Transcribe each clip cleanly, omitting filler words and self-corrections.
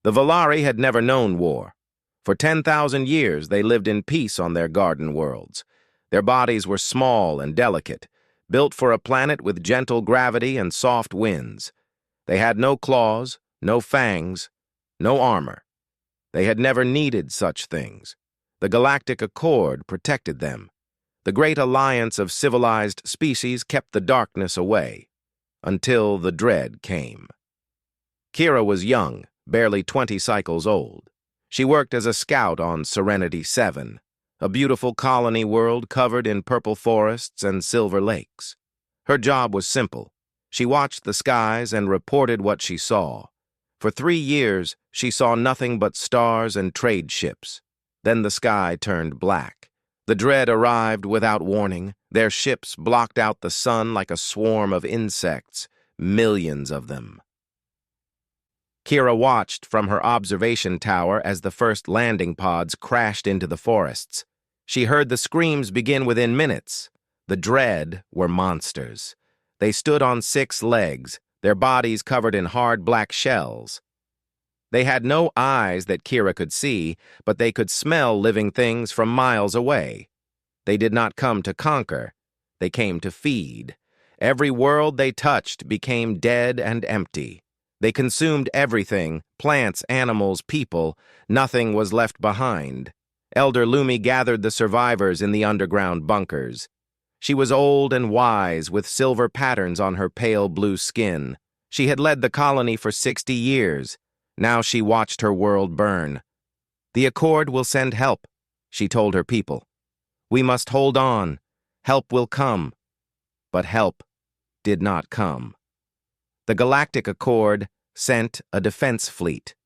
The Valari had never known war. For 10,000 years, they lived in peace on their garden worlds. Their bodies were small and delicate, built for a planet with gentle gravity and soft winds. They had no claws, no fangs, no armor. They had never needed such things. The Galactic Accord protected them. The great alliance of civilized species kept the darkness away, until the dread came. Kira was young, barely 20 cycles old. She worked as a scout on Serenity 7, a beautiful colony world covered in purple forests and silver lakes. Her job was simple. She watched the skies and reported what she saw. For 3 years, she saw nothing but stars and trade ships. Then the sky turned black. The dread arrived without warning. Their ships blocked out the sun like a swarm of insects, millions of them. Kira watched from her observation tower as the first landing pods crashed into the forests. She heard the screams begin within minutes. The dread were monsters. They stood on 6 legs, their bodies covered in hard black shells. They had no eyes that Kira could see, but they could smell living things from miles away. They did not come to conquer. They came to feed. Every world they touched became dead and empty. They consumed everything, plants, animals, people. Nothing was left behind. Elder Lumi gathered the survivors in the underground bunkers. She was old and wise, with silver patterns on her pale blue skin. She had led the colony for 60 years. Now she watched her world burn. "The Accord will send help," she told her people. "We must hold on. Help will come." But help did not come. The Galactic Accord sent a defense fleet.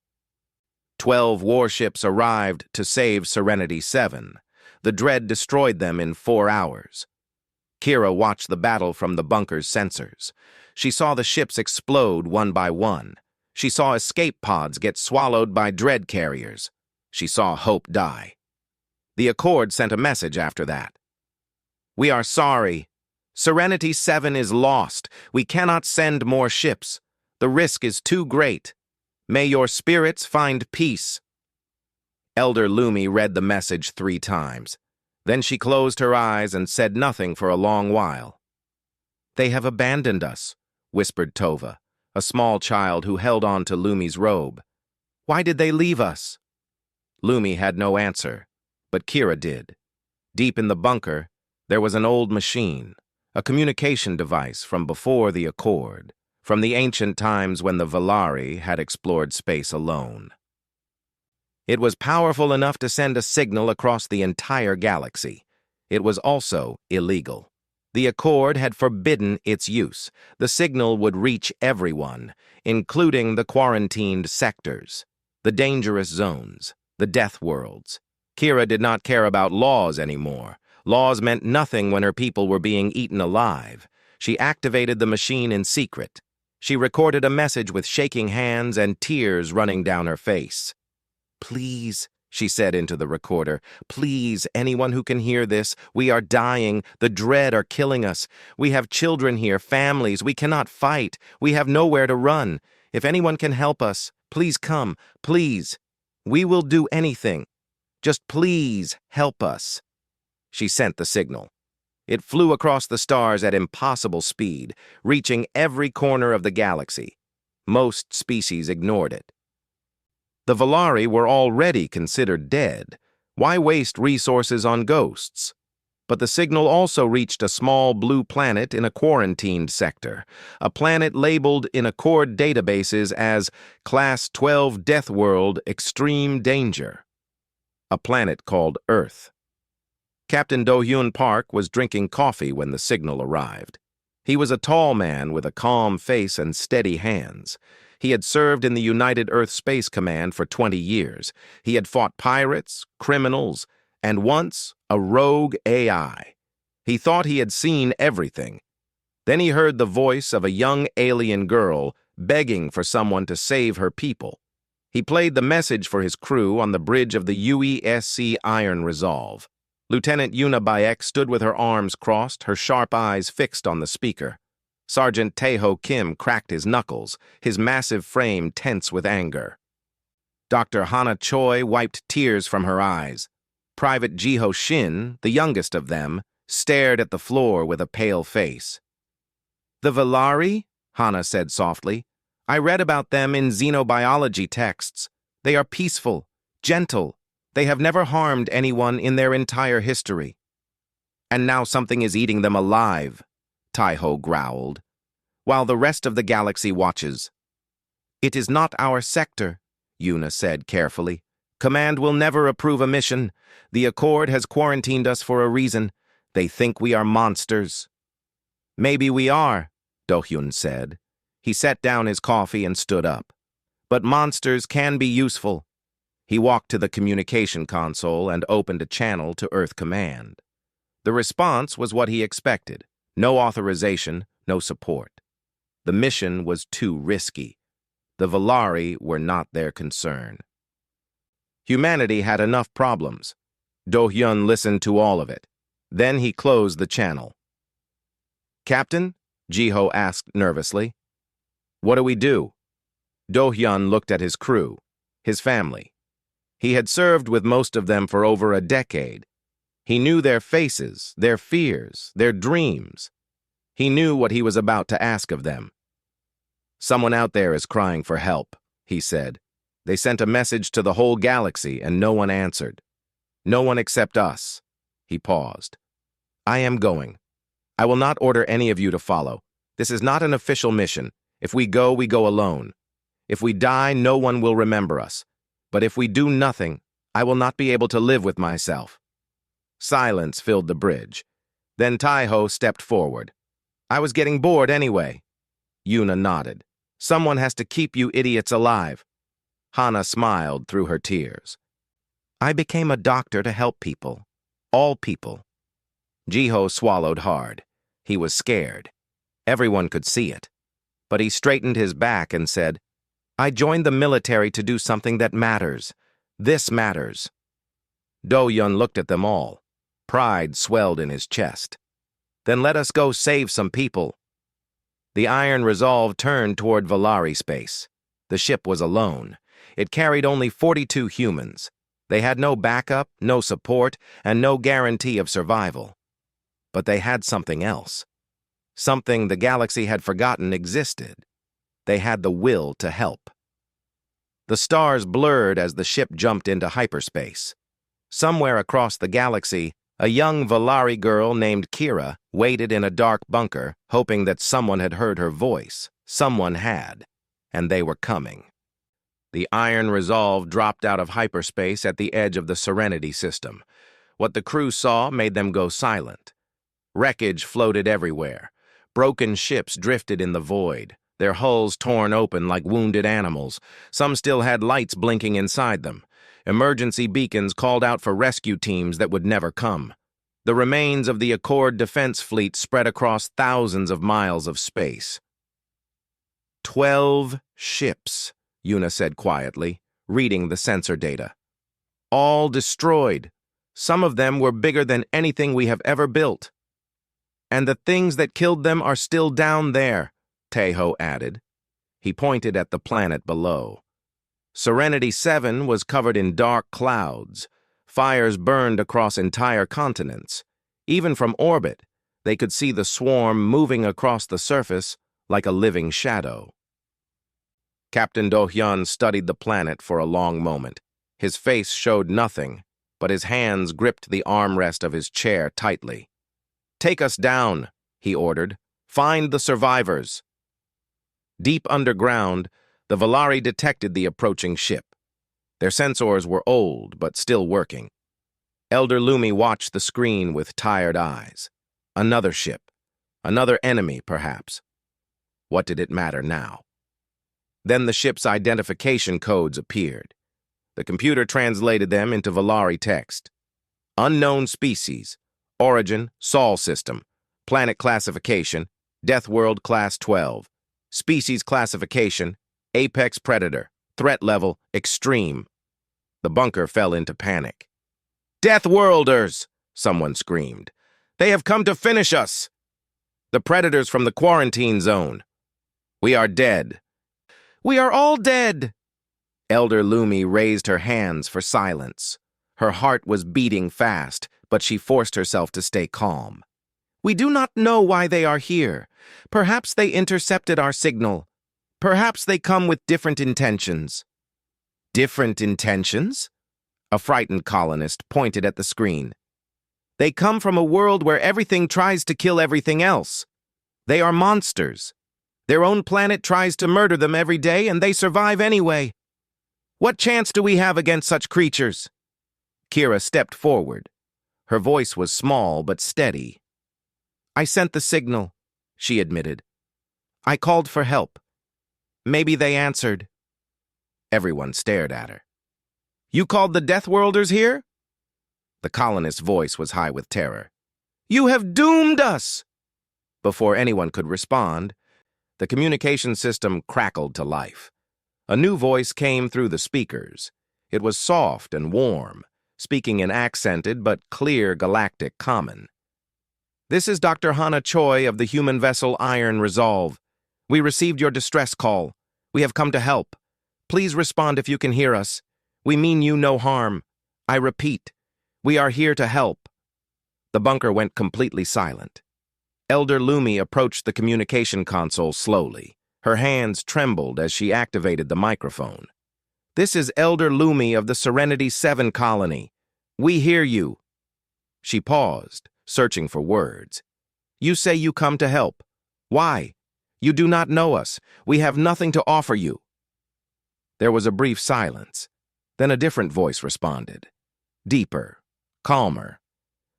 12 warships arrived to save Serenity 7. The dread destroyed them in 4 hours. Kira watched the battle from the bunker's sensors. She saw the ships explode one by one. She saw escape pods get swallowed by dread carriers. She saw hope die. The Accord sent a message after that. "We are sorry. Serenity 7 is lost. We cannot send more ships. The risk is too great. May your spirits find peace." Elder Lumi read the message 3 times. Then she closed her eyes and said nothing for a long while. "They have abandoned us," whispered Tova, a small child who held on to Lumi's robe. "Why did they leave us?" Lumi had no answer, but Kira did. Deep in the bunker, there was an old machine, a communication device from before the Accord, from the ancient times when the Valari had explored space alone. It was powerful enough to send a signal across the entire galaxy. It was also illegal. The Accord had forbidden its use. The signal would reach everyone, including the quarantined sectors, the dangerous zones, the death worlds. Kira did not care about laws anymore. Laws meant nothing when her people were being eaten alive. She activated the machine in secret. She recorded a message with shaking hands and tears running down her face. "Please," she said into the recorder, "please, anyone who can hear this, we are dying. The dread are killing us. We have children here, families. We cannot fight. We have nowhere to run. If anyone can help us, please come, please. We will do anything. Just please help us." She sent the signal. It flew across the stars at impossible speed, reaching every corner of the galaxy. Most species ignored it. The Valari were already considered dead. Why waste resources on ghosts? But the signal also reached a small blue planet in a quarantined sector, a planet labeled in Accord databases as Class 12 Death World Extreme Danger. A planet called Earth. Captain Do-Hyun Park was drinking coffee when the signal arrived. He was a tall man with a calm face and steady hands. He had served in the United Earth Space Command for 20 years. He had fought pirates, criminals, and once a rogue AI. He thought he had seen everything. Then he heard the voice of a young alien girl begging for someone to save her people. He played the message for his crew on the bridge of the UESC Iron Resolve. Lieutenant Yuna Bayek stood with her arms crossed, her sharp eyes fixed on the speaker. Sergeant Taeho Kim cracked his knuckles, his massive frame tense with anger. Dr. Hana Choi wiped tears from her eyes. Private Jiho Shin, the youngest of them, stared at the floor with a pale face. "The Valari?" Hana said softly. "I read about them in xenobiology texts. They are peaceful, gentle. They have never harmed anyone in their entire history." "And now something is eating them alive," Taiho growled, "while the rest of the galaxy watches." "It is not our sector," Yuna said carefully. "Command will never approve a mission. The Accord has quarantined us for a reason. They think we are monsters." "Maybe we are," Do-hyun said. He set down his coffee and stood up. "But monsters can be useful." He walked to the communication console and opened a channel to Earth Command. The response was what he expected. No authorization, no support. The mission was too risky. The Valari were not their concern. Humanity had enough problems. Do-hyun listened to all of it. Then he closed the channel. "Captain?" Jiho asked nervously. "What do we do?" Do-hyun looked at his crew, his family. He had served with most of them for over a decade. He knew their faces, their fears, their dreams. He knew what he was about to ask of them. "Someone out there is crying for help," he said. "They sent a message to the whole galaxy and no one answered. No one except us." He paused. "I am going. I will not order any of you to follow. This is not an official mission. If we go alone. If we die, no one will remember us. But if we do nothing, I will not be able to live with myself." Silence filled the bridge. Then Taiho stepped forward. "I was getting bored anyway." Yuna nodded. "Someone has to keep you idiots alive." Hana smiled through her tears. "I became a doctor to help people. All people." Jiho swallowed hard. He was scared. Everyone could see it. But he straightened his back and said, "I joined the military to do something that matters. This matters." Do-hyun looked at them all. Pride swelled in his chest. "Then let us go save some people." The Iron Resolve turned toward Valari space. The ship was alone. It carried only 42 humans. They had no backup, no support, and no guarantee of survival. But they had something else. Something the galaxy had forgotten existed. They had the will to help. The stars blurred as the ship jumped into hyperspace. Somewhere across the galaxy, a young Valari girl named Kira waited in a dark bunker, hoping that someone had heard her voice. Someone had, and they were coming. The Iron Resolve dropped out of hyperspace at the edge of the Serenity system. What the crew saw made them go silent. Wreckage floated everywhere. Broken ships drifted in the void, their hulls torn open like wounded animals. Some still had lights blinking inside them. Emergency beacons called out for rescue teams that would never come. The remains of the Accord defense fleet spread across thousands of miles of space. 12 ships, Yuna said quietly, reading the sensor data. All destroyed. Some of them were bigger than anything we have ever built. And the things that killed them are still down there, Taiho added. He pointed at the planet below. Serenity 7 was covered in dark clouds. Fires burned across entire continents. Even from orbit, they could see the swarm moving across the surface like a living shadow. Captain Do-hyun studied the planet for a long moment. His face showed nothing, but his hands gripped the armrest of his chair tightly. "Take us down," he ordered. "Find the survivors." Deep underground, the Valari detected the approaching ship. Their sensors were old, but still working. Elder Lumi watched the screen with tired eyes. Another ship. Another enemy, perhaps. What did it matter now? Then the ship's identification codes appeared. The computer translated them into Valari text. Unknown species. Origin, Sol system. Planet classification, Deathworld Class 12. Species classification, Apex Predator. Threat level, extreme. The bunker fell into panic. "Deathworlders!" someone screamed. "They have come to finish us!" "The predators from the quarantine zone." "We are dead." "We are all dead!" Elder Lumi raised her hands for silence. Her heart was beating fast, but she forced herself to stay calm. We do not know why they are here. Perhaps they intercepted our signal. Perhaps they come with different intentions. Different intentions? A frightened colonist pointed at the screen. They come from a world where everything tries to kill everything else. They are monsters. Their own planet tries to murder them every day, and they survive anyway. What chance do we have against such creatures? Kira stepped forward. Her voice was small but steady. I sent the signal, she admitted. I called for help. Maybe they answered. Everyone stared at her. You called the Deathworlders here? The colonist's voice was high with terror. You have doomed us! Before anyone could respond, the communication system crackled to life. A new voice came through the speakers. It was soft and warm, speaking in accented but clear galactic common. This is Dr. Hana Choi of the human vessel Iron Resolve. We received your distress call. We have come to help. Please respond if you can hear us. We mean you no harm. I repeat, we are here to help. The bunker went completely silent. Elder Lumi approached the communication console slowly. Her hands trembled as she activated the microphone. This is Elder Lumi of the Serenity 7 colony. We hear you. She paused, searching for words. You say you come to help. Why? You do not know us. We have nothing to offer you. There was a brief silence. Then a different voice responded. Deeper, calmer.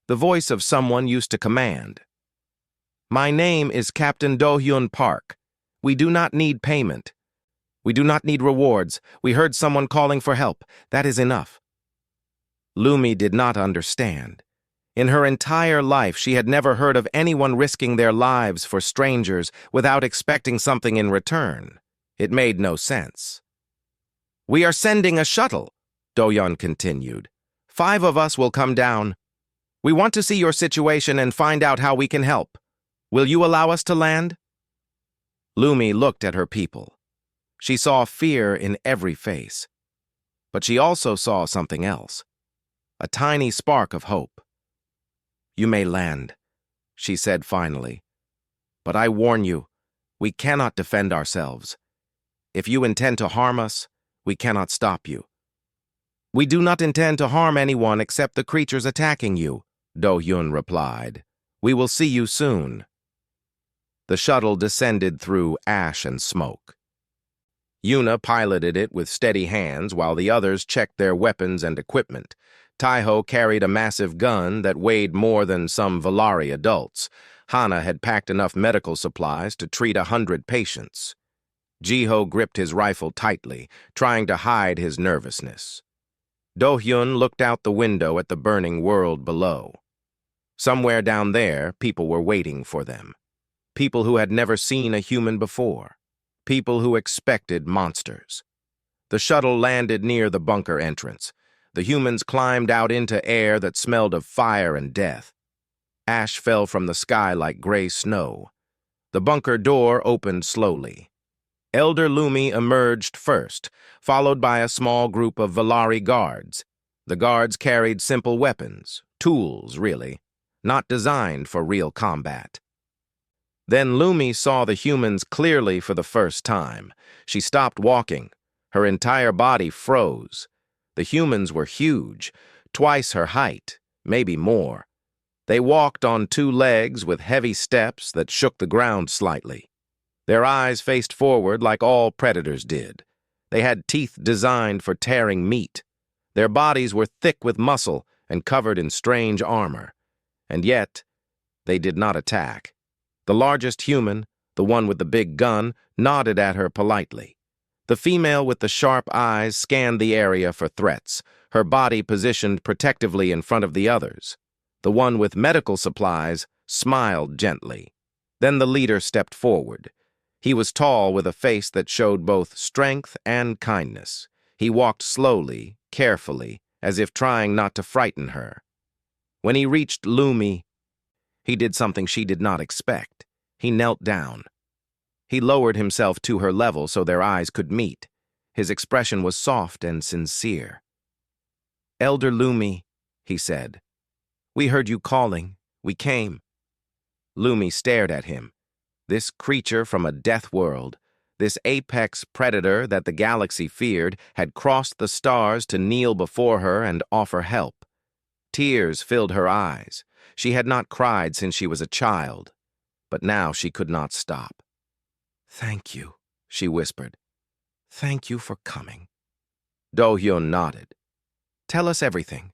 The voice of someone used to command. My name is Captain Do-hyun Park. We do not need payment. We do not need rewards. We heard someone calling for help. That is enough. Lumi did not understand. In her entire life, she had never heard of anyone risking their lives for strangers without expecting something in return. It made no sense. We are sending a shuttle, Do-hyun continued. 5 of us will come down. We want to see your situation and find out how we can help. Will you allow us to land? Lumi looked at her people. She saw fear in every face. But she also saw something else. A tiny spark of hope. You may land, she said finally. But I warn you, we cannot defend ourselves. If you intend to harm us, we cannot stop you. We do not intend to harm anyone except the creatures attacking you, Do-hyun replied. We will see you soon. The shuttle descended through ash and smoke. Yuna piloted it with steady hands while the others checked their weapons and equipment. Taiho carried a massive gun that weighed more than some Valari adults. Hana had packed enough medical supplies to treat 100 patients. Jiho gripped his rifle tightly, trying to hide his nervousness. Do-hyun looked out the window at the burning world below. Somewhere down there, people were waiting for them. People who had never seen a human before. People who expected monsters. The shuttle landed near the bunker entrance. The humans climbed out into air that smelled of fire and death. Ash fell from the sky like gray snow. The bunker door opened slowly. Elder Lumi emerged first, followed by a small group of Valari guards. The guards carried simple weapons, tools, really, not designed for real combat. Then Lumi saw the humans clearly for the first time. She stopped walking. Her entire body froze. The humans were huge, twice her height, maybe more. They walked on 2 legs with heavy steps that shook the ground slightly. Their eyes faced forward like all predators did. They had teeth designed for tearing meat. Their bodies were thick with muscle and covered in strange armor. And yet, they did not attack. The largest human, the one with the big gun, nodded at her politely. The female with the sharp eyes scanned the area for threats, her body positioned protectively in front of the others. The one with medical supplies smiled gently. Then the leader stepped forward. He was tall with a face that showed both strength and kindness. He walked slowly, carefully, as if trying not to frighten her. When he reached Lumi, he did something she did not expect. He knelt down. He lowered himself to her level so their eyes could meet. His expression was soft and sincere. "Elder Lumi," he said, "we heard you calling. We came." Lumi stared at him. This creature from a death world, this apex predator that the galaxy feared, had crossed the stars to kneel before her and offer help. Tears filled her eyes. She had not cried since she was a child, but now she could not stop. "Thank you," she whispered. "Thank you for coming." Do-hyun nodded. "Tell us everything.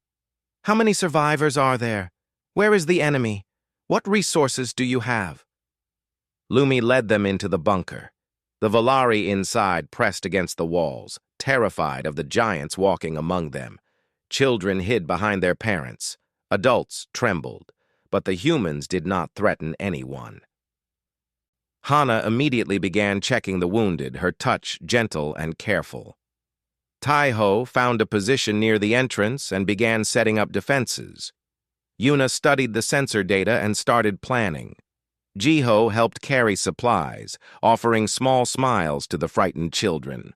How many survivors are there? Where is the enemy? What resources do you have?" Lumi led them into the bunker. The Valari inside pressed against the walls, terrified of the giants walking among them. Children hid behind their parents. Adults trembled, but the humans did not threaten anyone. Hana immediately began checking the wounded, her touch gentle and careful. Taiho found a position near the entrance and began setting up defenses. Yuna studied the sensor data and started planning. Jiho helped carry supplies, offering small smiles to the frightened children.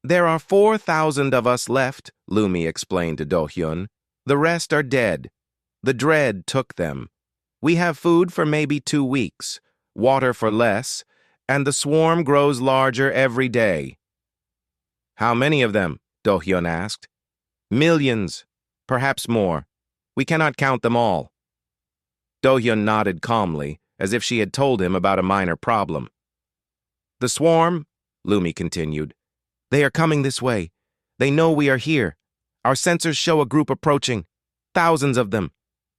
"There are 4,000 of us left," Lumi explained to Do-hyun. "The rest are dead. The dread took them. We have food for maybe 2 weeks, water for less, and the swarm grows larger every day." "How many of them?" Do-hyun asked. "Millions, perhaps more. We cannot count them all." Do-hyun nodded calmly, as if she had told him about a minor problem. "The swarm," Lumi continued, "they are coming this way. They know we are here. Our sensors show a group approaching. Thousands of them.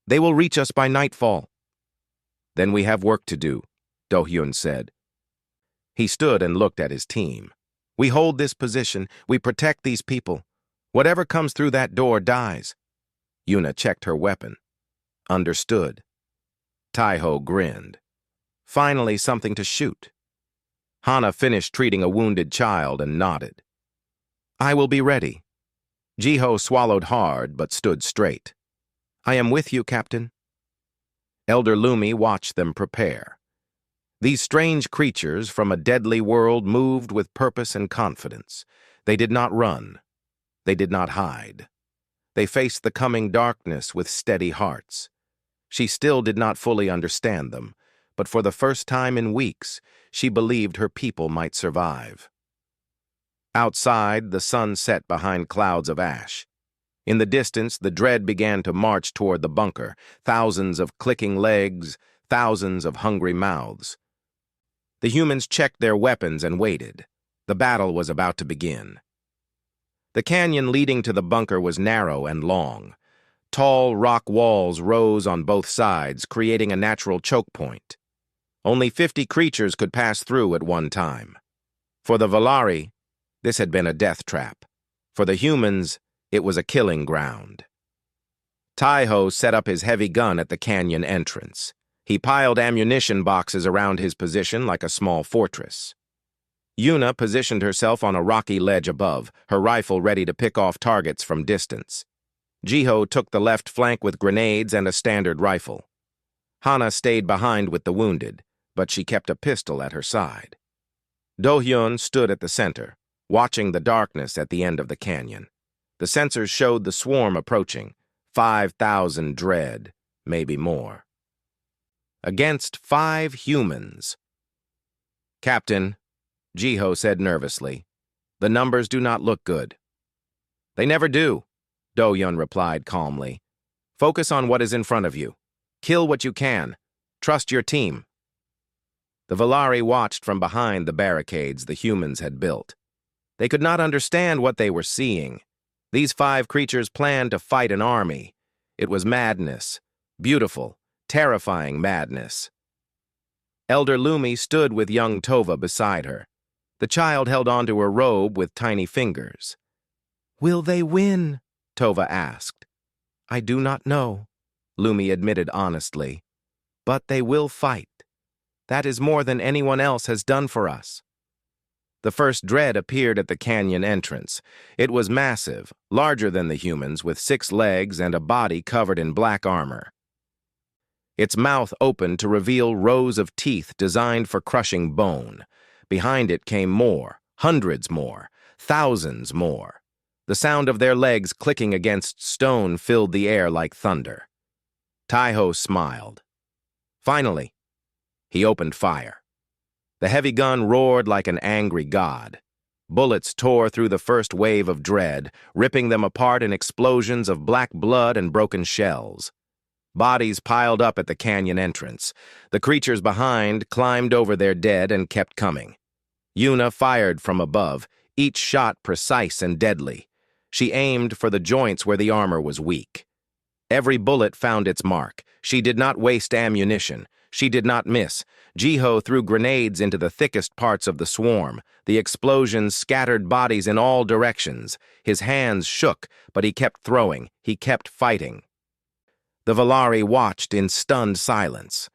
They will reach us by nightfall." "Then we have work to do," Do-hyun said. He stood and looked at his team. "We hold this position. We protect these people. Whatever comes through that door dies." Yuna checked her weapon. "Understood." Taiho grinned. "Finally something to shoot." Hana finished treating a wounded child and nodded. "I will be ready." Jiho swallowed hard but stood straight. "I am with you, Captain." Elder Lumi watched them prepare. These strange creatures from a deadly world moved with purpose and confidence. They did not run. They did not hide. They faced the coming darkness with steady hearts. She still did not fully understand them, but for the first time in weeks, she believed her people might survive. Outside, the sun set behind clouds of ash. In the distance, the dread began to march toward the bunker, thousands of clicking legs, thousands of hungry mouths. The humans checked their weapons and waited. The battle was about to begin. The canyon leading to the bunker was narrow and long. Tall rock walls rose on both sides, creating a natural choke point. Only 50 creatures could pass through at one time. For the Valari, this had been a death trap. For the humans, it was a killing ground. Taiho set up his heavy gun at the canyon entrance. He piled ammunition boxes around his position like a small fortress. Yuna positioned herself on a rocky ledge above, her rifle ready to pick off targets from distance. Jiho took the left flank with grenades and a standard rifle. Hana stayed behind with the wounded, but she kept a pistol at her side. Do-hyun stood at the center, watching the darkness at the end of the canyon. The sensors showed the swarm approaching, 5,000 dread, maybe more. Against 5 humans. "Captain," Jiho said nervously, "the numbers do not look good." "They never do," Do-hyun replied calmly. "Focus on what is in front of you. Kill what you can. Trust your team." The Valari watched from behind the barricades the humans had built. They could not understand what they were seeing. These 5 creatures planned to fight an army. It was madness, beautiful, terrifying madness. Elder Lumi stood with young Tova beside her. The child held onto her robe with tiny fingers. "Will they win?" Tova asked. "I do not know," Lumi admitted honestly. "But they will fight. That is more than anyone else has done for us." The first dread appeared at the canyon entrance. It was massive, larger than the humans, with 6 legs and a body covered in black armor. Its mouth opened to reveal rows of teeth designed for crushing bone. Behind it came more, hundreds more, Thousands more. The sound of their legs clicking against stone filled the air like thunder. Taiho smiled. Finally, he opened fire. The heavy gun roared like an angry god. Bullets tore through the first wave of dread, ripping them apart in explosions of black blood and broken shells. Bodies piled up at the canyon entrance. The creatures behind climbed over their dead and kept coming. Yuna fired from above, each shot precise and deadly. She aimed for the joints where the armor was weak. Every bullet found its mark. She did not waste ammunition. She did not miss. Jiho threw grenades into the thickest parts of the swarm. The explosions scattered bodies in all directions. His hands shook, but he kept throwing. He kept fighting. The Valari watched in stunned silence.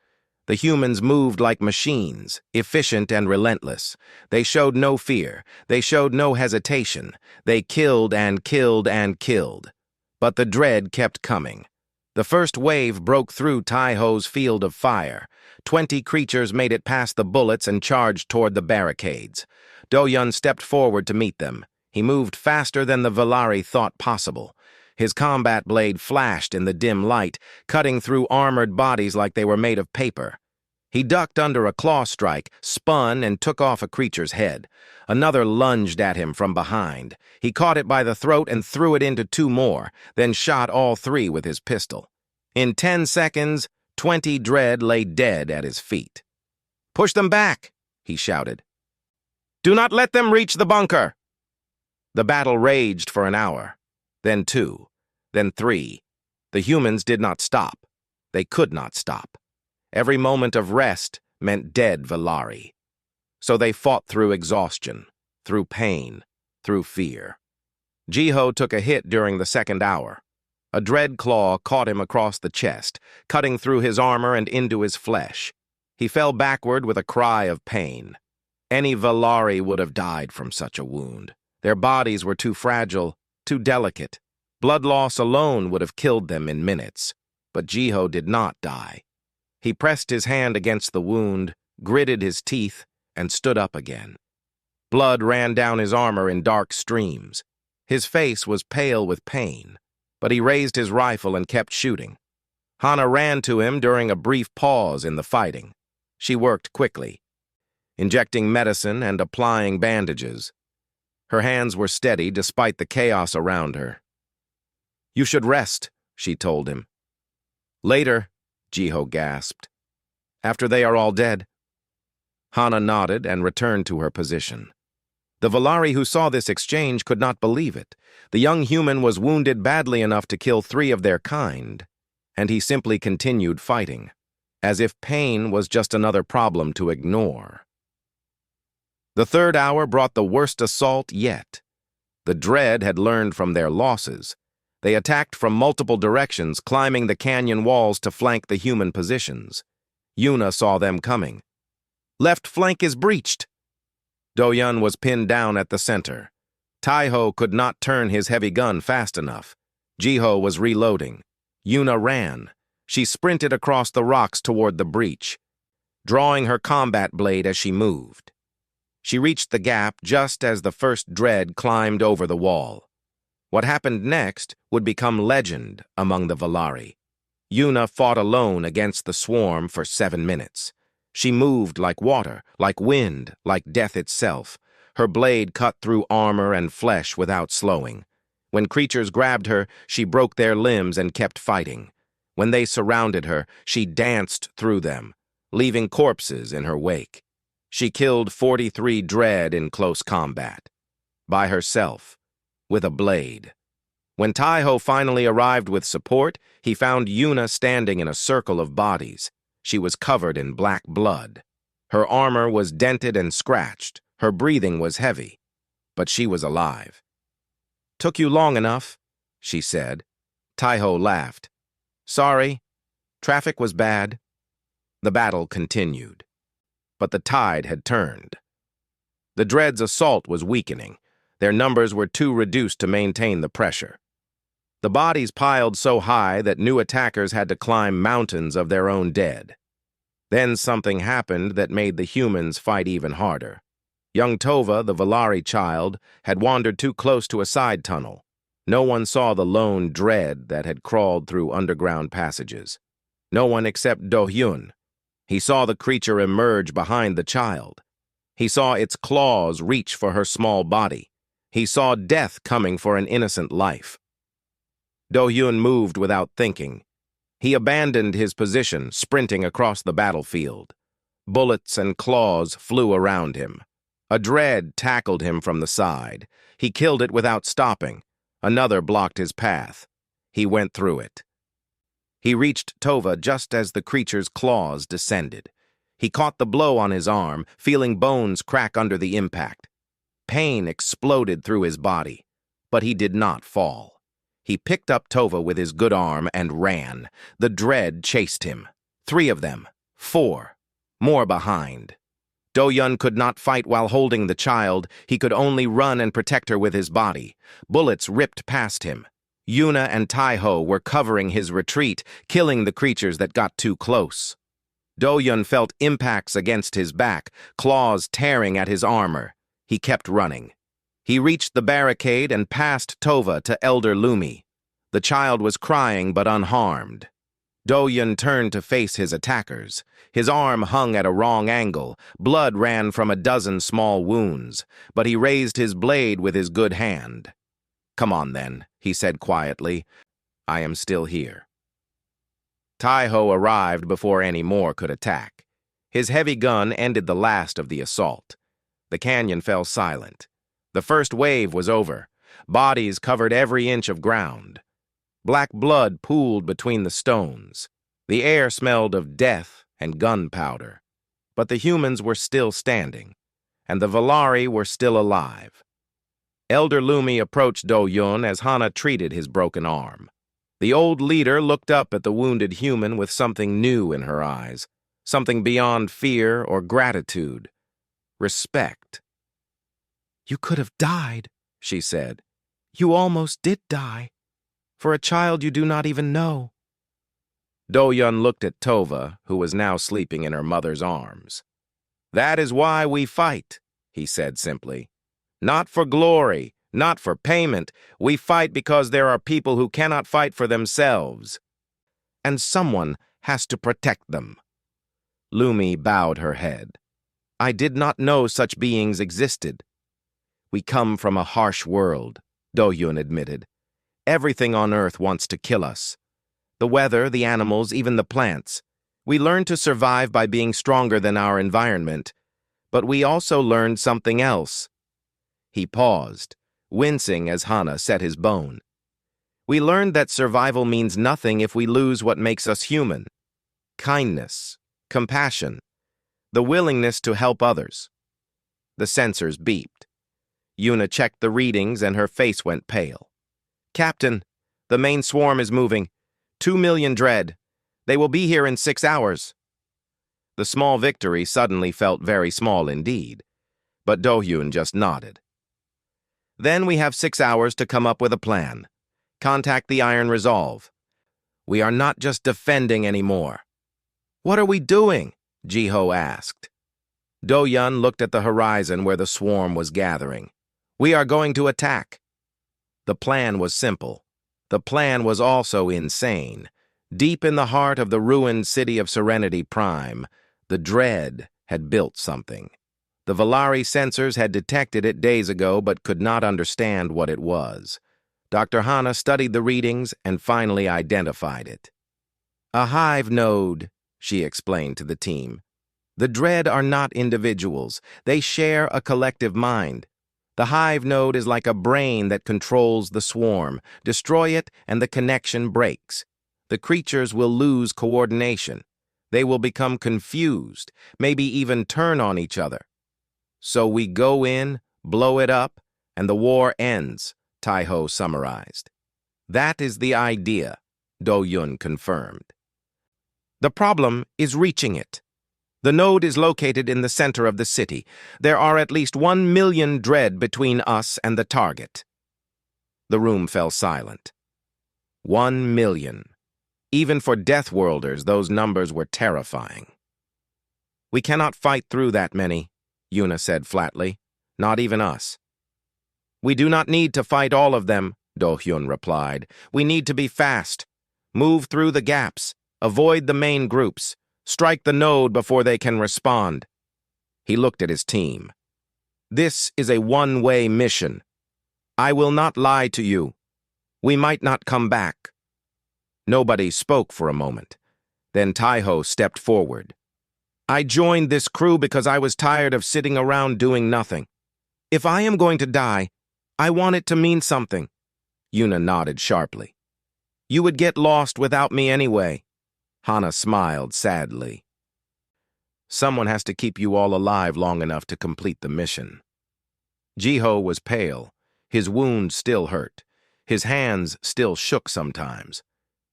The humans moved like machines, efficient and relentless. They showed no fear. They showed no hesitation. They killed and killed and killed. But the dread kept coming. The first wave broke through Taiho's field of fire. 20 creatures made it past the bullets and charged toward the barricades. Do-Yun stepped forward to meet them. He moved faster than the Valari thought possible. His combat blade flashed in the dim light, cutting through armored bodies like they were made of paper. He ducked under a claw strike, spun, and took off a creature's head. Another lunged at him from behind. He caught it by the throat and threw it into 2 more, then shot all 3 with his pistol. In 10 seconds, 20 dread lay dead at his feet. "Push them back," he shouted. "Do not let them reach the bunker." The battle raged for an hour, then 2, then 3. The humans did not stop. They could not stop. Every moment of rest meant dead Valari. So they fought through exhaustion, through pain, through fear. Jiho took a hit during the second hour. A dread claw caught him across the chest, cutting through his armor and into his flesh. He fell backward with a cry of pain. Any Valari would have died from such a wound. Their bodies were too fragile, too delicate. Blood loss alone would have killed them in minutes. But Jiho did not die. He pressed his hand against the wound, gritted his teeth, and stood up again. Blood ran down his armor in dark streams. His face was pale with pain, but he raised his rifle and kept shooting. Hana ran to him during a brief pause in the fighting. She worked quickly, injecting medicine and applying bandages. Her hands were steady despite the chaos around her. "You should rest," she told him. "Later," Jiho gasped. "After they are all dead." Hana nodded and returned to her position. The Valari who saw this exchange could not believe it. The young human was wounded badly enough to kill 3 of their kind, and he simply continued fighting, as if pain was just another problem to ignore. The third hour brought the worst assault yet. The dread had learned from their losses. They attacked from multiple directions, climbing the canyon walls to flank the human positions. Yuna saw them coming. "Left flank is breached." Do-Yun was pinned down at the center. Taiho could not turn his heavy gun fast enough. Jiho was reloading. Yuna ran. She sprinted across the rocks toward the breach, drawing her combat blade as she moved. She reached the gap just as the first dread climbed over the wall. What happened next would become legend among the Valari. Yuna fought alone against the swarm for 7 minutes. She moved like water, like wind, like death itself. Her blade cut through armor and flesh without slowing. When creatures grabbed her, she broke their limbs and kept fighting. When they surrounded her, she danced through them, leaving corpses in her wake. She killed 43 dread in close combat. By herself, with a blade. When Taiho finally arrived with support, he found Yuna standing in a circle of bodies. She was covered in black blood. Her armor was dented and scratched. Her breathing was heavy. But she was alive. "Took you long enough," she said. Taiho laughed. "Sorry. Traffic was bad." The battle continued. But the tide had turned. The dread's assault was weakening. Their numbers were too reduced to maintain the pressure. The bodies piled so high that new attackers had to climb mountains of their own dead. Then something happened that made the humans fight even harder. Young Tova, the Valari child, had wandered too close to a side tunnel. No one saw the lone dread that had crawled through underground passages. No one except Do-hyun. He saw the creature emerge behind the child. He saw its claws reach for her small body. He saw death coming for an innocent life. Do-hyun moved without thinking. He abandoned his position, sprinting across the battlefield. Bullets and claws flew around him. A dread tackled him from the side. He killed it without stopping. Another blocked his path. He went through it. He reached Tova just as the creature's claws descended. He caught the blow on his arm, feeling bones crack under the impact. Pain exploded through his body, but he did not fall. He picked up Tova with his good arm and ran. The dread chased him. 3 of them. 4. More behind. Do-hyun could not fight while holding the child. He could only run and protect her with his body. Bullets ripped past him. Yuna and Tai-ho were covering his retreat, killing the creatures that got too close. Do-hyun felt impacts against his back, claws tearing at his armor. He kept running. He reached the barricade and passed Tova to Elder Lumi. The child was crying but unharmed. Do-hyun turned to face his attackers. His arm hung at a wrong angle. Blood ran from a dozen small wounds, but he raised his blade with his good hand. "Come on then," he said quietly. "I am still here." Tai-ho arrived before any more could attack. His heavy gun ended the last of the assault. The canyon fell silent. The first wave was over. Bodies covered every inch of ground. Black blood pooled between the stones. The air smelled of death and gunpowder. But the humans were still standing, and the Valari were still alive. Elder Lumi approached Do-hyun as Hana treated his broken arm. The old leader looked up at the wounded human with something new in her eyes, something beyond fear or gratitude. Respect. "You could have died," she said. "You almost did die. For a child you do not even know." Do-hyun looked at Tova, who was now sleeping in her mother's arms. "That is why we fight," he said simply. "Not for glory, not for payment. We fight because there are people who cannot fight for themselves. And someone has to protect them." Lumi bowed her head. "I did not know such beings existed." "We come from a harsh world," Do-hyun admitted. "Everything on Earth wants to kill us. The weather, the animals, even the plants. We learned to survive by being stronger than our environment. But we also learned something else." He paused, wincing as Hana set his bone. "We learned that survival means nothing if we lose what makes us human. Kindness, compassion, the willingness to help others." The sensors beeped. Yuna checked the readings and her face went pale. "Captain, the main swarm is moving. 2 million dread. They will be here in 6 hours. The small victory suddenly felt very small indeed, but Do-hyun just nodded. "Then we have 6 hours to come up with a plan. Contact the Iron Resolve. We are not just defending anymore." "What are we doing?" Ji-ho asked. Do-hyun looked at the horizon where the swarm was gathering. "We are going to attack." The plan was simple. The plan was also insane. Deep in the heart of the ruined city of Serenity Prime, the Dread had built something. The Valari sensors had detected it days ago but could not understand what it was. Dr. Hana studied the readings and finally identified it. "A hive node," she explained to the team. "The Dread are not individuals. They share a collective mind. The hive node is like a brain that controls the swarm. Destroy it and the connection breaks. The creatures will lose coordination. They will become confused, maybe even turn on each other. So we go in, blow it up, and the war ends," Tai-ho summarized. "That is the idea," Do-hyun confirmed. "The problem is reaching it. The node is located in the center of the city. There are at least 1 million dread between us and the target." The room fell silent. 1 million. Even for Deathworlders, those numbers were terrifying. "We cannot fight through that many," Yuna said flatly. Not even us. We do not need to fight all of them, Do-hyun replied. We need to be fast. Move through the gaps. Avoid the main groups. Strike the node before they can respond. He looked at his team. This is a one-way mission. I will not lie to you. We might not come back. Nobody spoke for a moment. Then Taiho stepped forward. I joined this crew because I was tired of sitting around doing nothing. If I am going to die, I want it to mean something. Yuna nodded sharply. You would get lost without me anyway. Hana smiled sadly. Someone has to keep you all alive long enough to complete the mission. Jiho was pale. His wound still hurt. His hands still shook sometimes.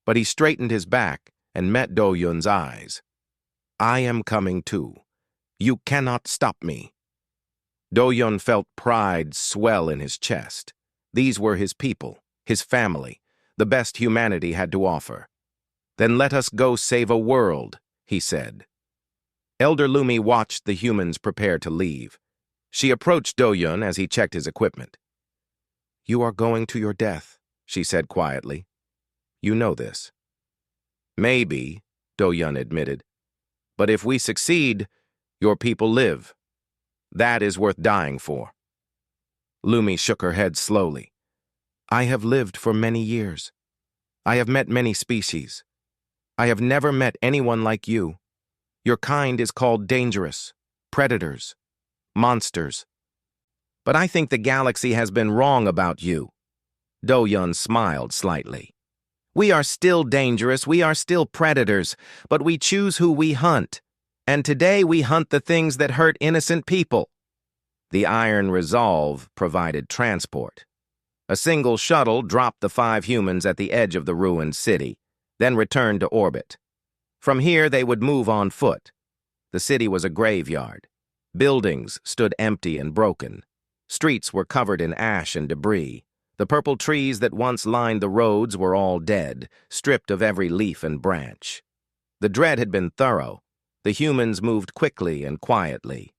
But he straightened his back and met Do-hyun's eyes. I am coming too. You cannot stop me. Do-hyun felt pride swell in his chest. These were his people, his family, the best humanity had to offer. Then let us go save a world, he said. Elder Lumi watched the humans prepare to leave. She approached Do-hyun as he checked his equipment. You are going to your death, she said quietly. You know this. Maybe, Do-hyun admitted. But if we succeed, your people live. That is worth dying for. Lumi shook her head slowly. I have lived for many years. I have met many species. I have never met anyone like you. Your kind is called dangerous, predators, monsters. But I think the galaxy has been wrong about you. Do-hyun smiled slightly. We are still dangerous, we are still predators, but we choose who we hunt. And today we hunt the things that hurt innocent people. The iron resolve provided transport. A single shuttle dropped the 5 humans at the edge of the ruined city, then returned to orbit. From here they would move on foot. The city was a graveyard. Buildings stood empty and broken. Streets were covered in ash and debris. The purple trees that once lined the roads were all dead, stripped of every leaf and branch. The dread had been thorough. The humans moved quickly and quietly.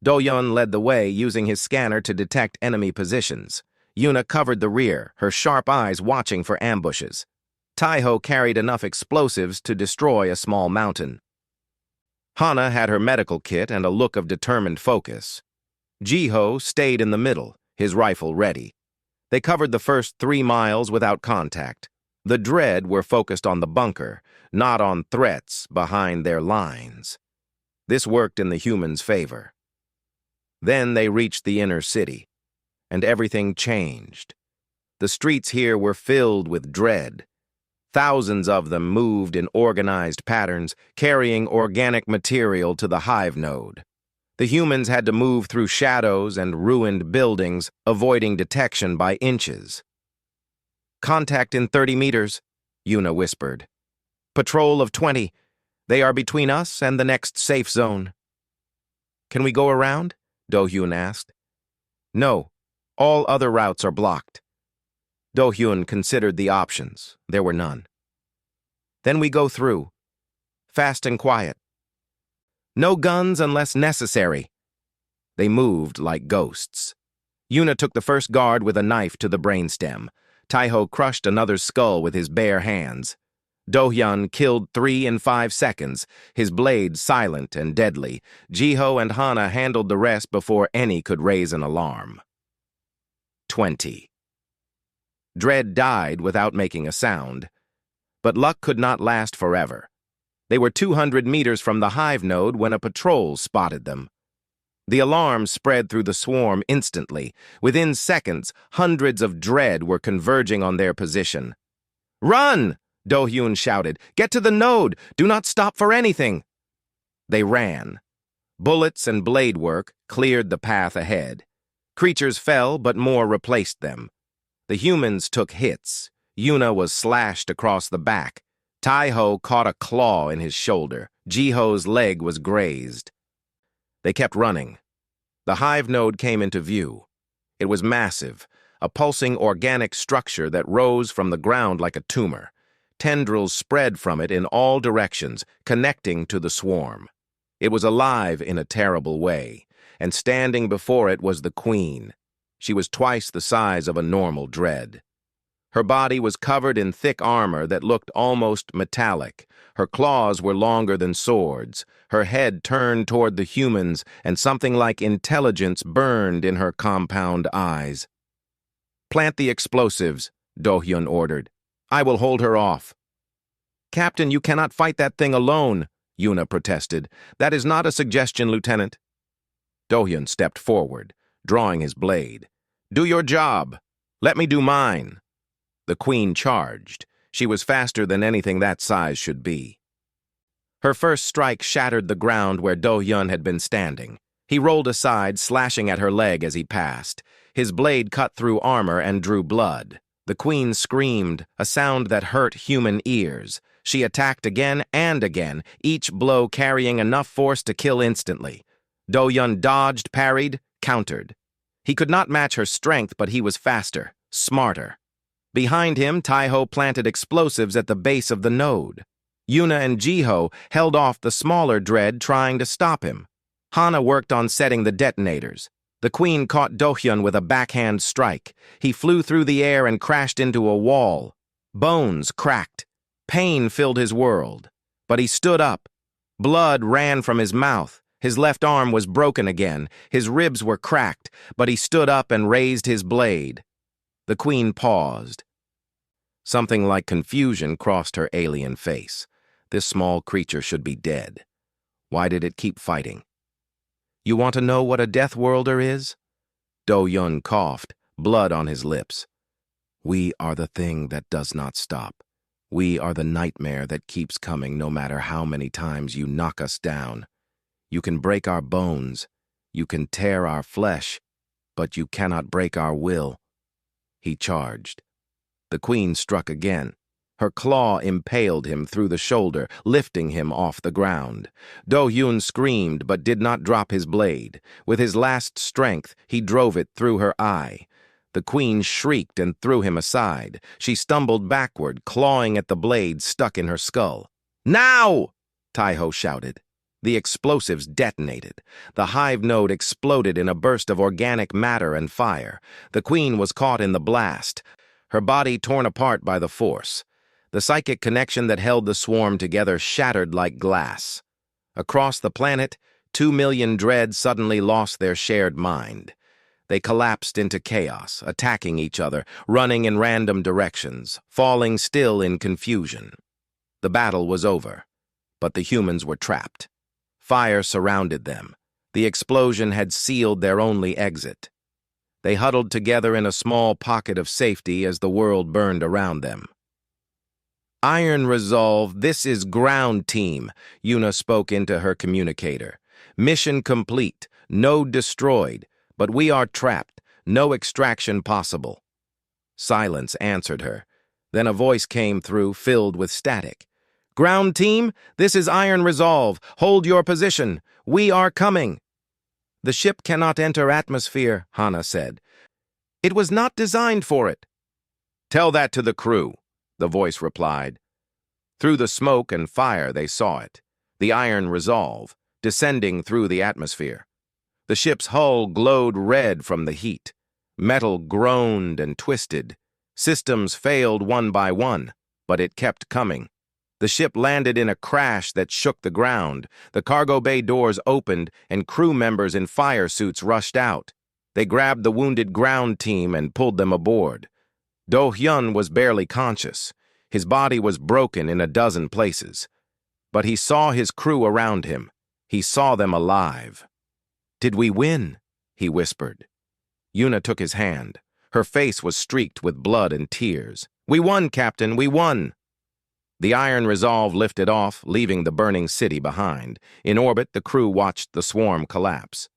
Do-hyun led the way, using his scanner to detect enemy positions. Yuna covered the rear, her sharp eyes watching for ambushes. Taiho carried enough explosives to destroy a small mountain. Hana had her medical kit and a look of determined focus. Jiho stayed in the middle, his rifle ready. They covered the first 3 miles without contact. The dread were focused on the bunker, not on threats behind their lines. This worked in the humans' favor. Then they reached the inner city, and everything changed. The streets here were filled with dread. Thousands of them moved in organized patterns, carrying organic material to the hive node. The humans had to move through shadows and ruined buildings, avoiding detection by inches. Contact in 30 meters, Yuna whispered. Patrol of 20. They are between us and the next safe zone. Can we go around? Do-hyun asked. No, all other routes are blocked. Do-hyun considered the options. There were none. Then we go through. Fast and quiet. No guns unless necessary. They moved like ghosts. Yuna took the first guard with a knife to the brainstem. Taiho crushed another's skull with his bare hands. Do-hyun killed 3 in 5 seconds, his blade silent and deadly. Jiho and Hana handled the rest before any could raise an alarm. 20. Dread died without making a sound. But luck could not last forever. They were 200 meters from the hive node when a patrol spotted them. The alarm spread through the swarm instantly. Within seconds, hundreds of dread were converging on their position. Run! Do-hyun shouted. Get to the node! Do not stop for anything! They ran. Bullets and blade work cleared the path ahead. Creatures fell, but more replaced them. The humans took hits. Yuna was slashed across the back. Taiho caught a claw in his shoulder. Jiho's leg was grazed. They kept running. The hive node came into view. It was massive, a pulsing organic structure that rose from the ground like a tumor. Tendrils spread from it in all directions, connecting to the swarm. It was alive in a terrible way. and standing before it was the queen. She was twice the size of a normal dread. Her body was covered in thick armor that looked almost metallic. Her claws were longer than swords. Her head turned toward the humans, and something like intelligence burned in her compound eyes. "Plant the explosives," Do-hyun ordered. "I will hold her off." "Captain, you cannot fight that thing alone," Yuna protested. "That is not a suggestion, Lieutenant." Do-hyun stepped forward, drawing his blade. "Do your job. Let me do mine." The queen charged. She was faster than anything that size should be. Her first strike shattered the ground where Do-hyun had been standing. He rolled aside, slashing at her leg as he passed. His blade cut through armor and drew blood. The queen screamed, a sound that hurt human ears. She attacked again and again, each blow carrying enough force to kill instantly. Do-hyun dodged, parried, countered. He could not match her strength, but he was faster, smarter. Behind him, Taiho planted explosives at the base of the node. Yuna and Jiho held off the smaller dread, trying to stop him. Hana worked on setting the detonators. The queen caught Do-hyun with a backhand strike. He flew through the air and crashed into a wall. Bones cracked. Pain filled his world. But he stood up. Blood ran from his mouth. His left arm was broken again. His ribs were cracked, but he stood up and raised his blade. The queen paused. Something like confusion crossed her alien face. This small creature should be dead. Why did it keep fighting? "You want to know what a Deathworlder is?" Do-hyun coughed, blood on his lips. "We are the thing that does not stop. We are the nightmare that keeps coming no matter how many times you knock us down. You can break our bones, you can tear our flesh, but you cannot break our will." He charged. The queen struck again. Her claw impaled him through the shoulder, lifting him off the ground. Do-hyun screamed but did not drop his blade. With his last strength, he drove it through her eye. The queen shrieked and threw him aside. She stumbled backward, clawing at the blade stuck in her skull. "Now!" Taiho shouted. The explosives detonated. The hive node exploded in a burst of organic matter and fire. The queen was caught in the blast, her body torn apart by the force. The psychic connection that held the swarm together shattered like glass. Across the planet, 2 million dread suddenly lost their shared mind. They collapsed into chaos, attacking each other, running in random directions, falling still in confusion. The battle was over, but the humans were trapped. Fire surrounded them. The explosion had sealed their only exit. They huddled together in a small pocket of safety as the world burned around them. "Iron Resolve, this is ground team," Yuna spoke into her communicator. "Mission complete, node destroyed, but we are trapped, no extraction possible." Silence answered her. Then a voice came through, filled with static. "Ground team, this is Iron Resolve. Hold your position. We are coming." "The ship cannot enter atmosphere," Hana said. "It was not designed for it." "Tell that to the crew," the voice replied. Through the smoke and fire they saw it, the Iron Resolve, descending through the atmosphere. The ship's hull glowed red from the heat. Metal groaned and twisted. Systems failed one by one, but it kept coming. The ship landed in a crash that shook the ground. The cargo bay doors opened, and crew members in fire suits rushed out. They grabbed the wounded ground team and pulled them aboard. Do-hyun was barely conscious. His body was broken in a dozen places. But he saw his crew around him. He saw them alive. "Did we win?" he whispered. Yuna took his hand. Her face was streaked with blood and tears. "We won, Captain, we won!" The Iron Resolve lifted off, leaving the burning city behind. In orbit, the crew watched the swarm collapse.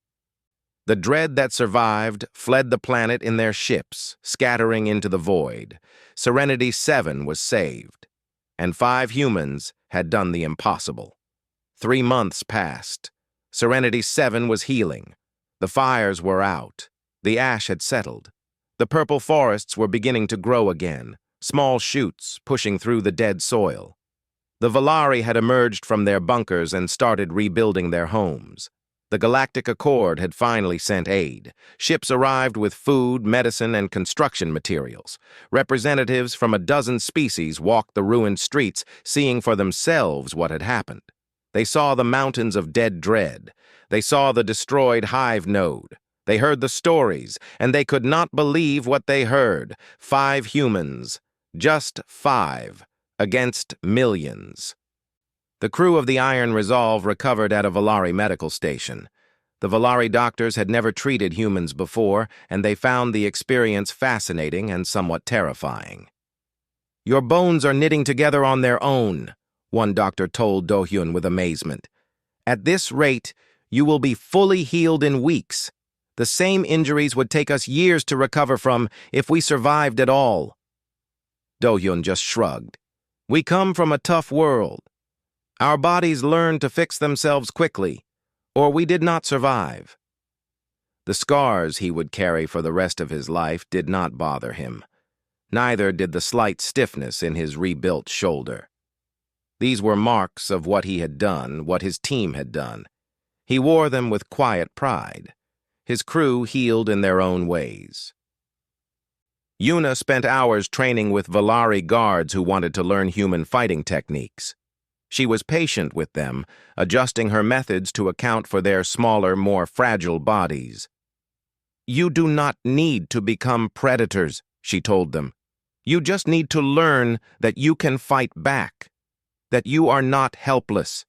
The dread that survived fled the planet in their ships, scattering into the void. Serenity 7 was saved, and 5 humans had done the impossible. 3 months passed. Serenity 7 was healing. The fires were out. The ash had settled. The purple forests were beginning to grow again, small shoots pushing through the dead soil. The Valari had emerged from their bunkers and started rebuilding their homes. The Galactic Accord had finally sent aid. Ships arrived with food, medicine, and construction materials. Representatives from a dozen species walked the ruined streets, seeing for themselves what had happened. They saw the mountains of dead dread. They saw the destroyed hive node. They heard the stories, and they could not believe what they heard. 5 humans, just 5, against millions. The crew of the Iron Resolve recovered at a Valari medical station. The Valari doctors had never treated humans before, and they found the experience fascinating and somewhat terrifying. "Your bones are knitting together on their own," one doctor told Do-hyun with amazement. "At this rate, you will be fully healed in weeks. The same injuries would take us years to recover from if we survived at all." Do-hyun just shrugged. "We come from a tough world. Our bodies learned to fix themselves quickly, or we did not survive." The scars he would carry for the rest of his life did not bother him. Neither did the slight stiffness in his rebuilt shoulder. These were marks of what he had done, what his team had done. He wore them with quiet pride. His crew healed in their own ways. Yuna spent hours training with Valari guards who wanted to learn human fighting techniques. She was patient with them, adjusting her methods to account for their smaller, more fragile bodies. "You do not need to become predators," she told them. "You just need to learn that you can fight back, that you are not helpless."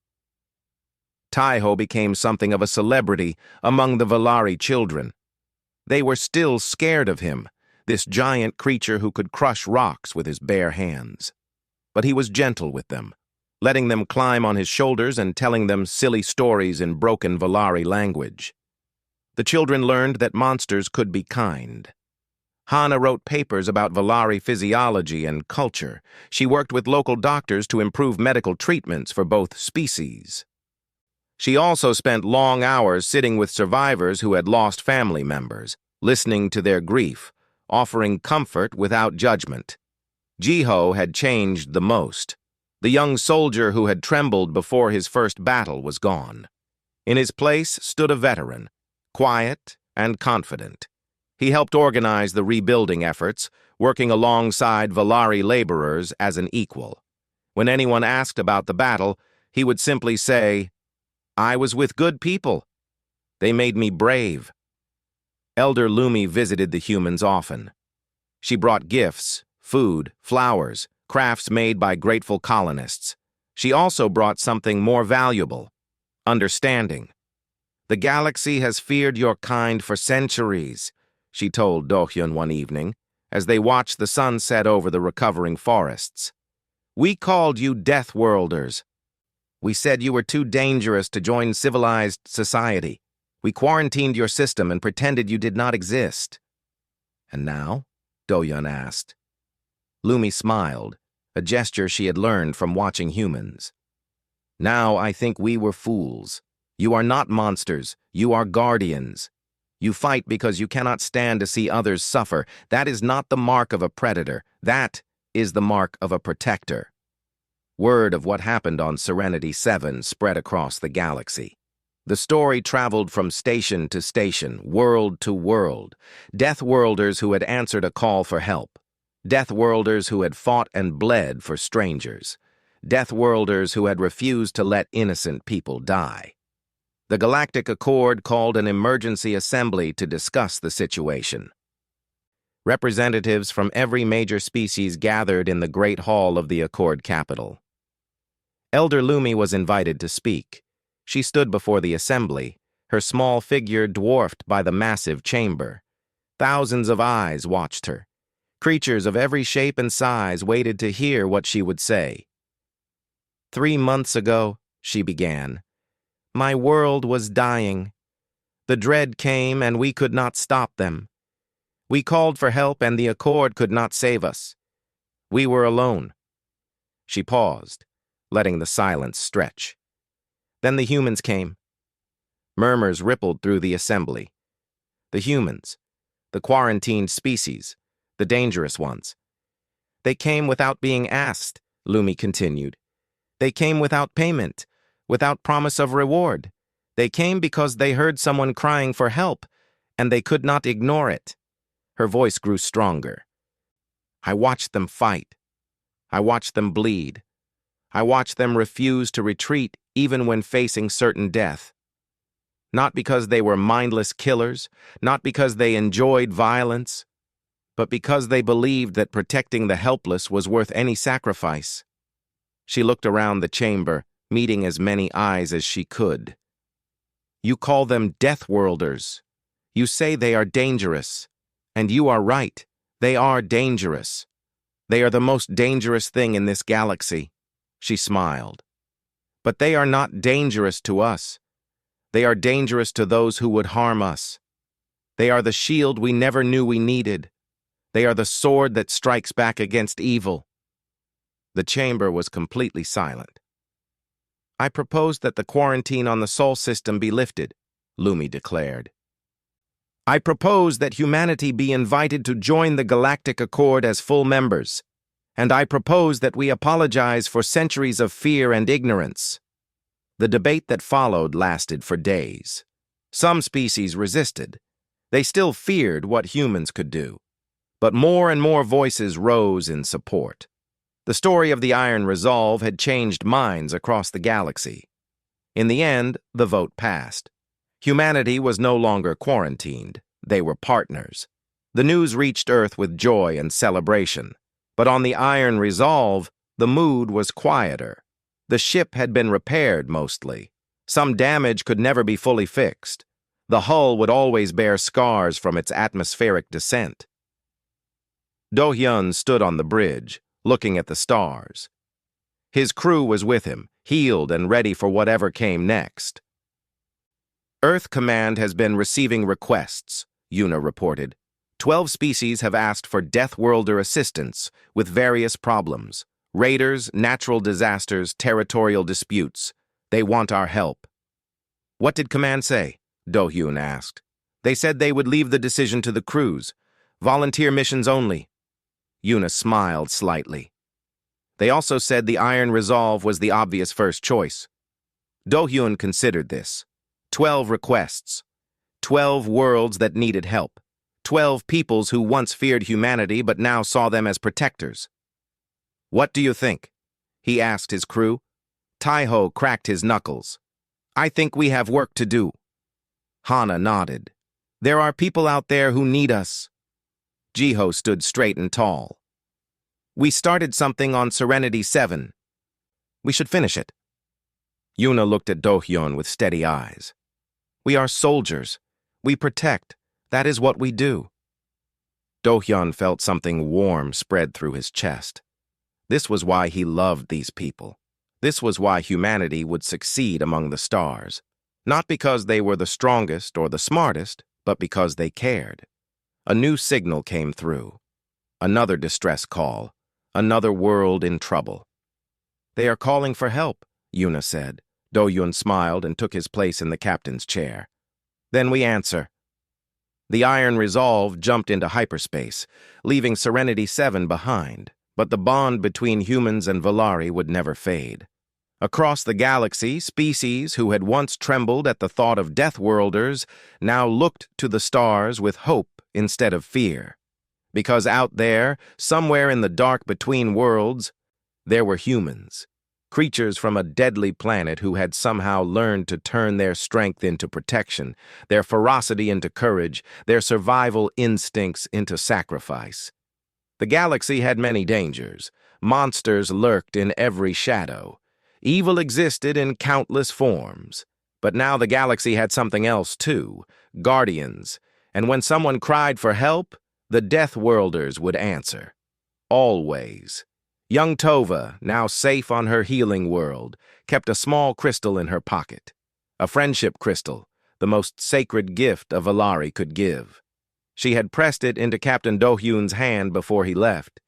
Taiho became something of a celebrity among the Valari children. They were still scared of him, this giant creature who could crush rocks with his bare hands. But he was gentle with them, letting them climb on his shoulders and telling them silly stories in broken Valari language. The children learned that monsters could be kind. Hana wrote papers about Valari physiology and culture. She worked with local doctors to improve medical treatments for both species. She also spent long hours sitting with survivors who had lost family members, listening to their grief, offering comfort without judgment. Jiho had changed the most. The young soldier who had trembled before his first battle was gone. In his place stood a veteran, quiet and confident. He helped organize the rebuilding efforts, working alongside Valari laborers as an equal. When anyone asked about the battle, he would simply say, "I was with good people. They made me brave." Elder Lumi visited the humans often. She brought gifts, food, flowers, crafts made by grateful colonists. She also brought something more valuable: understanding. "The galaxy has feared your kind for centuries," she told Do-hyun one evening, as they watched the sun set over the recovering forests. "We called you Deathworlders. We said you were too dangerous to join civilized society. We quarantined your system and pretended you did not exist." "And now?" Do-hyun asked. Lumi smiled, a gesture she had learned from watching humans. "Now I think we were fools. You are not monsters, you are guardians. You fight because you cannot stand to see others suffer. That is not the mark of a predator. That is the mark of a protector." Word of what happened on Serenity 7 spread across the galaxy. The story traveled from station to station, world to world. Deathworlders who had answered a call for help. Deathworlders who had fought and bled for strangers. Deathworlders who had refused to let innocent people die. The Galactic Accord called an emergency assembly to discuss the situation. Representatives from every major species gathered in the Great Hall of the Accord capital. Elder Lumi was invited to speak. She stood before the assembly, her small figure dwarfed by the massive chamber. Thousands of eyes watched her. Creatures of every shape and size waited to hear what she would say. "3 months ago," she began, "my world was dying. The dread came and we could not stop them. We called for help and the Accord could not save us. We were alone." She paused, letting the silence stretch. Then the humans came. Murmurs rippled through the assembly. The humans, the quarantined species, the dangerous ones. "They came without being asked," Lumi continued. "They came without payment, without promise of reward. They came because they heard someone crying for help, and they could not ignore it. Her voice grew stronger. I watched them fight. I watched them bleed. I watched them refuse to retreat even when facing certain death. Not because they were mindless killers, not because they enjoyed violence, but because they believed that protecting the helpless was worth any sacrifice. She looked around the chamber, meeting as many eyes as she could. You call them Deathworlders. You say they are dangerous. And you are right. They are dangerous. They are the most dangerous thing in this galaxy. She smiled. But they are not dangerous to us. They are dangerous to those who would harm us. They are the shield we never knew we needed. They are the sword that strikes back against evil. The chamber was completely silent. I propose that the quarantine on the Sol system be lifted, Lumi declared. I propose that humanity be invited to join the Galactic Accord as full members, and I propose that we apologize for centuries of fear and ignorance. The debate that followed lasted for days. Some species resisted. They still feared what humans could do. But more and more voices rose in support. The story of the Iron Resolve had changed minds across the galaxy. In the end, the vote passed. Humanity was no longer quarantined. They were partners. The news reached Earth with joy and celebration. But on the Iron Resolve, the mood was quieter. The ship had been repaired mostly. Some damage could never be fully fixed. The hull would always bear scars from its atmospheric descent. Do-hyun stood on the bridge, looking at the stars. His crew was with him, healed and ready for whatever came next. Earth Command has been receiving requests, Yuna reported. 12 species have asked for Deathworlder assistance with various problems. Raiders, natural disasters, territorial disputes. They want our help. What did Command say? Do-hyun asked. They said they would leave the decision to the crews. Volunteer missions only. Yuna smiled slightly. They also said the Iron Resolve was the obvious first choice. Do-hyun considered this. 12 requests. 12 worlds that needed help. 12 peoples who once feared humanity but now saw them as protectors. What do you think? He asked his crew. Taiho cracked his knuckles. I think we have work to do. Hana nodded. There are people out there who need us. Jiho stood straight and tall. We started something on Serenity 7. We should finish it. Yuna looked at Do-hyun with steady eyes. We are soldiers. We protect. That is what we do. Do-hyun felt something warm spread through his chest. This was why he loved these people. This was why humanity would succeed among the stars. Not because they were the strongest or the smartest, but because they cared. A new signal came through. Another distress call. Another world in trouble. They are calling for help, Yuna said. Do-hyun smiled and took his place in the captain's chair. Then we answer. The Iron Resolve jumped into hyperspace, leaving Serenity 7 behind, but the bond between humans and Valari would never fade. Across the galaxy, species who had once trembled at the thought of Deathworlders now looked to the stars with hope instead of fear. Because out there, somewhere in the dark between worlds, there were humans. Creatures from a deadly planet who had somehow learned to turn their strength into protection, their ferocity into courage, their survival instincts into sacrifice. The galaxy had many dangers. Monsters lurked in every shadow. Evil existed in countless forms. But now the galaxy had something else too, guardians. And when someone cried for help, the Deathworlders would answer. Always. Young Tova, now safe on her healing world, kept a small crystal in her pocket. A friendship crystal, the most sacred gift a Valari could give. She had pressed it into Captain Do-hyun's hand before he left,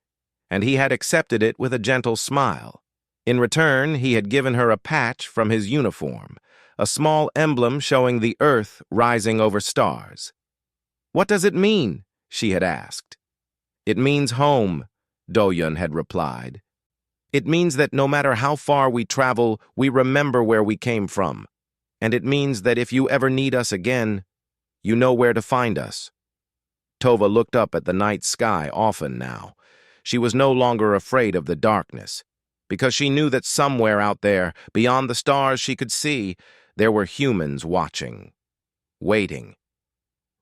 and he had accepted it with a gentle smile. In return, he had given her a patch from his uniform, a small emblem showing the Earth rising over stars. What does it mean? She had asked. It means home, Do-hyun had replied. It means that no matter how far we travel, we remember where we came from. And it means that if you ever need us again, you know where to find us." Tova looked up at the night sky often now. She was no longer afraid of the darkness, because she knew that somewhere out there, beyond the stars she could see, there were humans watching, waiting,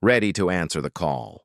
ready to answer the call.